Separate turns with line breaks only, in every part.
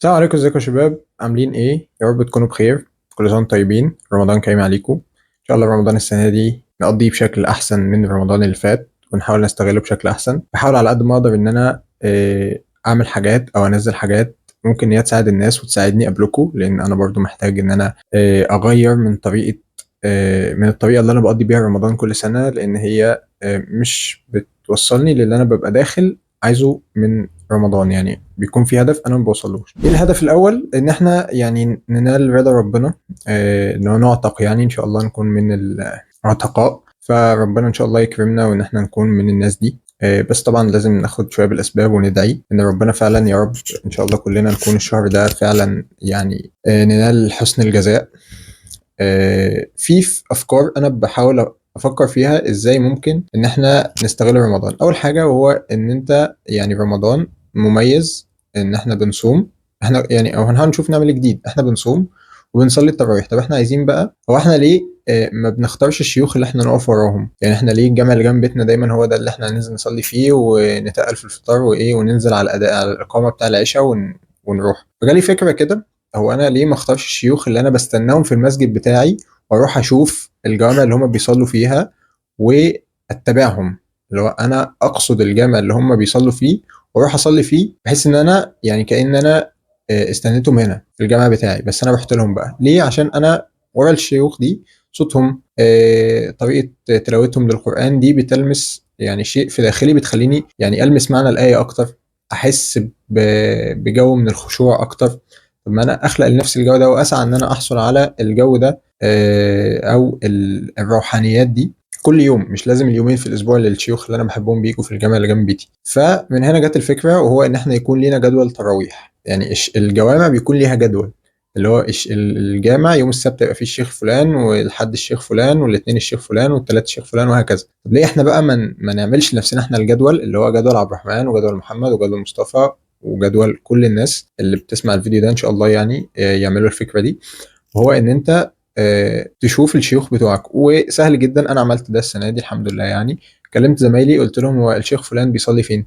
السلام عليكم، ازيكم يا شباب؟ عاملين ايه؟ يا رب تكونوا بخير. كل سنه وانتم طيبين. رمضان كريم عليكم ان شاء الله. رمضان السنه دي نقضيه بشكل احسن من رمضان اللي فات، ونحاول نستغله بشكل احسن. بحاول على قد ما اقدر ان انا اعمل حاجات او انزل حاجات ممكن ان هي تساعد الناس وتساعدني قبلكم، لان انا برضو محتاج ان انا اغير من طريقه من الطريقه اللي انا بقضي بيها رمضان كل سنه، لان هي مش بتوصلني للي انا ببقى داخل عايزه من رمضان. يعني بيكون في هدف انا ما بوصلوش. ايه الهدف الاول؟ ان احنا يعني ننال رضا ربنا، ان هو نعتق، يعني ان شاء الله نكون من العتقاء. فربنا ان شاء الله يكرمنا وان احنا نكون من الناس دي. بس طبعا لازم ناخد شويه بالاسباب وندعي ان ربنا فعلا يا رب ان شاء الله كلنا نكون الشهر ده فعلا، يعني ننال حسن الجزاء. في افكار انا بحاول افكر فيها ازاي ممكن ان احنا نستغل رمضان. اول حاجه وهو ان انت يعني رمضان مميز ان احنا بنصوم. احنا يعني او هنشوف نعمل جديد، احنا بنصوم وبنصلي التراويح. طب احنا عايزين بقى، هو احنا ليه ما بنختارش الشيوخ اللي احنا نقف وراهم؟ يعني احنا ليه الجامع اللي جنب بيتنا دايما هو ده اللي احنا ننزل نصلي فيه ونتقل في الفطار وايه، وننزل على الاداء على الاقامه بتاع العشاء ونروح؟ فجالي فكره كده، هو انا ليه ما اختارش الشيوخ اللي انا بستناهم في المسجد بتاعي واروح اشوف الجوامع اللي هم بيصلوا فيها واتبعهم؟ اللي هو انا اقصد الجامع اللي هم بيصلوا فيه واروح اصلي فيه، بحيث ان انا يعني كأن انا استنيتهم هنا في الجامع بتاعي، بس انا رحت لهم بقى ليه؟ عشان انا ورا الشيوخ دي صوتهم، طريقة تلاوتهم للقرآن دي بتلمس يعني شيء في داخلي، بتخليني يعني ألمس معنى الآية أكتر، أحس بجو من الخشوع أكتر. طب ما انا اخلق لنفسي الجو ده واسعى ان انا احصل على الجو ده، او الروحانيات دي كل يوم، مش لازم اليومين في الاسبوع اللي الشيوخ اللي انا بحبهم بيجوا في الجامع اللي جنب بيتي. فمن هنا جت الفكره، وهو ان احنا يكون لينا جدول تراويح. يعني الجوامع بيكون ليها جدول، اللي هو الجامع يوم السبت يبقى فيه الشيخ فلان، والحد الشيخ فلان، والاثنين الشيخ فلان، والثلاث الشيخ فلان، وهكذا. طب ليه احنا بقى ما نعملش لنفسنا احنا الجدول اللي هو جدول عبد الرحمن وجدول محمد وجدول مصطفى وجدول كل الناس اللي بتسمع الفيديو ده ان شاء الله، يعني يعملوا الفكره دي؟ وهو ان انت تشوف الشيوخ بتوعك. وسهل جدا، انا عملت ده السنه دي الحمد لله. يعني كلمت زمايلي قلت لهم هو الشيخ فلان بيصلي فين،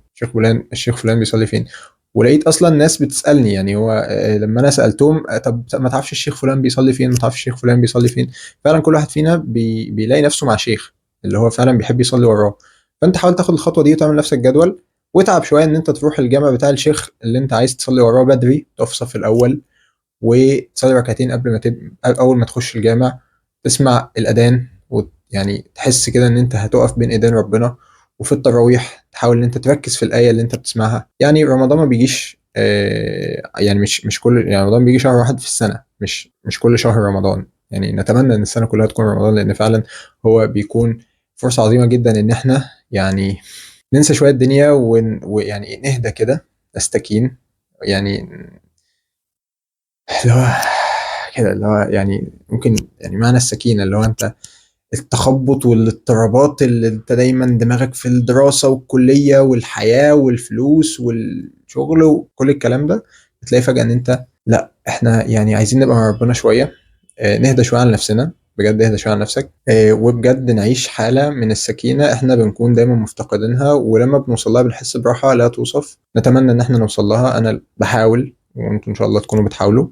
الشيخ فلان بيصلي فين. ولقيت اصلا ناس بتسالني، يعني هو لما انا سالتهم طب ما تعرفش الشيخ فلان بيصلي فين، ما تعرفش الشيخ فلان بيصلي فين؟ فعلا كل واحد فينا بيلاقي نفسه مع شيخ اللي هو فعلا بيحب يصلي وراه. فانت حاول تاخد الخطوه دي وتعمل نفسك جدول، واتعب شويه ان انت تروح الجامع بتاع الشيخ اللي انت عايز تصلي وراه بدري، تقف في الصف الاول وتصلي ركعتين قبل ما اول ما تخش الجامع، تسمع الاذان ويعني تحس كده ان انت هتقف بين ايدين ربنا. وفي التراويح تحاول ان انت تركز في الايه اللي انت بتسمعها. يعني رمضان ما بيجيش يعني مش كل، يعني رمضان بيجي شهر واحد في السنه، مش كل شهر رمضان. يعني نتمنى ان السنه كلها تكون رمضان، لان فعلا هو بيكون فرصه عظيمه جدا ان احنا يعني ننسى شويه الدنيا ويعني نهدى كده، نستكين. يعني اللي هو كده، اللي هو يعني ممكن يعني معنى السكينة اللي هو انت التخبط والاضطرابات اللي انت دايما دماغك في الدراسة والكلية والحياة والفلوس والشغل وكل الكلام ده، بتلاقي فجأة ان انت لا، احنا يعني عايزين نبقى مع ربنا شوية. نهدى شوية على نفسنا، بجد اهدى شوية على نفسك. وبجد نعيش حالة من السكينة احنا بنكون دايما مفتقدينها، ولما بنوصل لها بنحس براحة لا توصف. نتمنى ان احنا نوصل لها. انا بحاول وانتم ان شاء الله تكونوا بتحاولوا.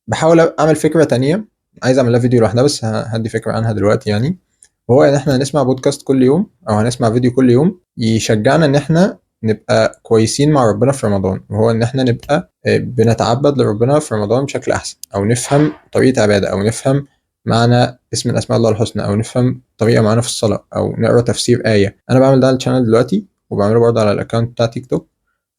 بحاول اعمل فكرة تانية، عايز اعمل لها فيديو لوحدها، بس هدي فكرة عنها دلوقتي. يعني وهو ان احنا هنسمع بودكاست كل يوم او هنسمع فيديو كل يوم يشجعنا ان احنا نبقى كويسين مع ربنا في رمضان. وهو ان احنا نبقى بنتعبد لربنا في رمضان بشكل احسن، او نفهم طريقة عبادة، او نفهم معنى اسم من اسماء الله الحسنى، او نفهم طريقة معينة في الصلاة، او نقرا تفسير آية. انا بعمل ده على الشانل دلوقتي، وبعمله برضه على الاكونت بتاع تيك توك،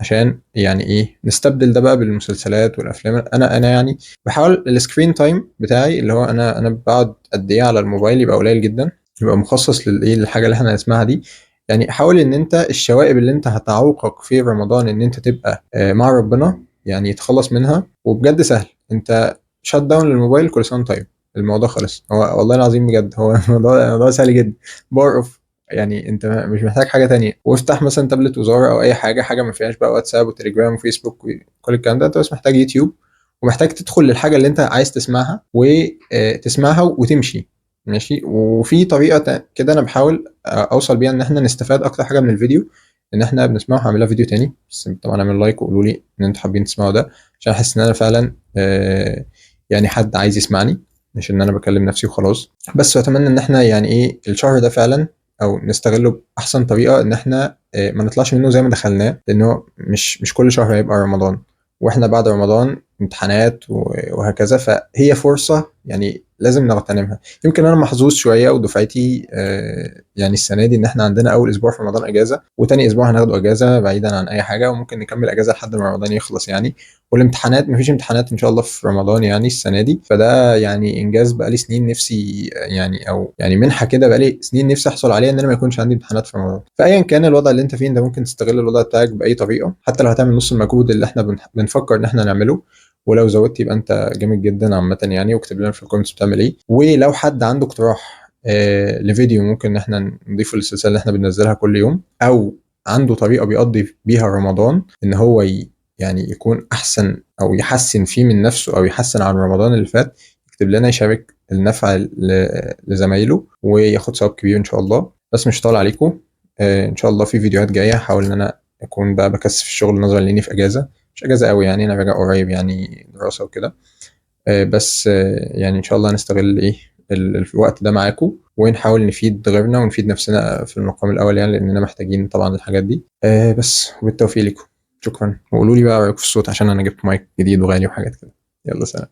عشان يعني ايه نستبدل ده بقى بالمسلسلات والافلام. انا يعني بحاول السكرين تايم بتاعي اللي هو انا بقعد قد ايه على الموبايل يبقى قليل جدا، يبقى مخصص للايه، للحاجه اللي احنا هنسمعها دي. يعني حاول ان انت الشوائب اللي انت هتعوقك في رمضان ان انت تبقى مع ربنا يعني تخلص منها. وبجد سهل، انت شات داون للموبايل، كل سنه وأنت طيب، الموضوع خلص. هو والله العظيم بجد هو الموضوع سهل جدا. باور اوف، يعني انت مش محتاج حاجه تانية. وافتح مثلا تابلت وزاره او اي حاجه ما فيهاش بقى واتساب وتليجرام وفيسبوك وكل الكلام ده. انت بس محتاج يوتيوب، ومحتاج تدخل للحاجه اللي انت عايز تسمعها وتسمعها وتمشي ماشي. وفي طريقه كده انا بحاول اوصل بيها ان احنا نستفاد اكتر حاجه من الفيديو، إن إحنا بنسمعه هاعمل لها فيديو تاني، بس طبعًا اعملوا لايك وقولوا لي إن أنتم حابين تسمعوا ده، عشان أحس إن أنا فعلًا يعني حد عايز يسمعني، مش إن أنا باكلم نفسي وخلاص. بس وأتمنى إن إحنا يعني إيه الشهر ده فعلًا أو نستغله بأحسن طريقة، إن إحنا ما نطلعش منه زي ما دخلناه، لأن هو مش كل شهر هيبقى رمضان، وإحنا بعد رمضان امتحانات وهكذا، فهي فرصة يعني لازم نغتنمها. يمكن أنا محظوظ شوية ودفعتي يعني السنة دي إن إحنا عندنا أول أسبوع في رمضان إجازة، وتاني أسبوع هناخده إجازة بعيدًا عن أي حاجة، وممكن نكمل إجازة لحد ما رمضان يخلص يعني. والامتحانات ما فيش امتحانات إن شاء الله في رمضان يعني السنة دي، فده يعني إنجاز بقى لي سنين نفسي يعني أو يعني منحة كده بقى لي سنين نفسي أحصل عليها، إن أنا ما يكونش عندي امتحانات في رمضان. فأيًا كان الوضع اللي أنت فيه، أنت ممكن تستغل الوضع بتاعك بأي طريقة، حتى لو هتعمل نص المجهود اللي إحنا بنفكر إن إحنا نعمله، ولو زودت يبقى أنت جامد جدًا عامةً يعني. واكتب لنا في الكومنتس بتعمل إيه، ولو حد عنده اقتراح لفيديو ممكن إن إحنا نضيفه للسلسلة اللي إحنا بننزلها كل يوم، أو عنده طريقة بيقضي بيها رمضان إن هو يعني يكون أحسن أو يحسن فيه من نفسه أو يحسن عن رمضان اللي فات، يكتب لنا يشارك النفع لزمايله وياخد ثواب كبير إن شاء الله. بس مش هطول عليكم، إن شاء الله في فيديوهات جاية هحاول إن أنا أكون بقى بكثف الشغل نظرا لإني في أجازة، مش أجازة قوي يعني، أنا راجع قريب يعني دراسة وكده. بس يعني إن شاء الله هنستغل إيه الوقت ده معاكم، ونحاول نفيد غيرنا ونفيد نفسنا في المقام الأول يعني، لأننا محتاجين طبعا الحاجات دي. بس وبالتوفيق لكم. شكرا، وقولوا لي بقى رأيكم في الصوت عشان أنا جبت مايك جديد وغالي وحاجات كده. يلا سلام.